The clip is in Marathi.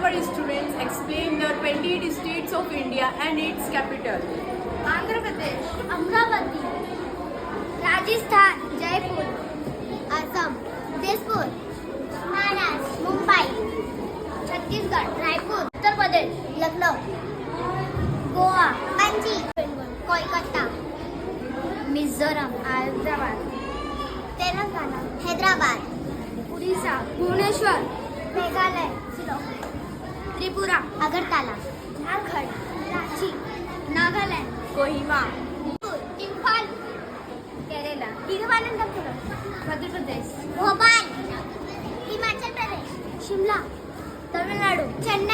Agrawadi students explain the 28 states of India and its capital. Andhra Pradesh, Amravati, Rajasthan, Jaipur, Assam, Jaipur, Maharashtra, Mumbai, Chhattisgarh, Raipur, Uttar Pradesh, Lucknow, Goa, Panaji, Kolkata, Mizoram, Hyderabad, Telangana, Hyderabad, Orissa, Bhubaneswar, Meghalaya, Shillong, Tripura, Agartala, Jharkhand, Ranchi, Nagaland, Kohima, Imphal, Kerala, Thiruvananthapuram, Madhya Pradesh, Bhopal, Himachal Pradesh, Shimla, Tamil Nadu, Chennai.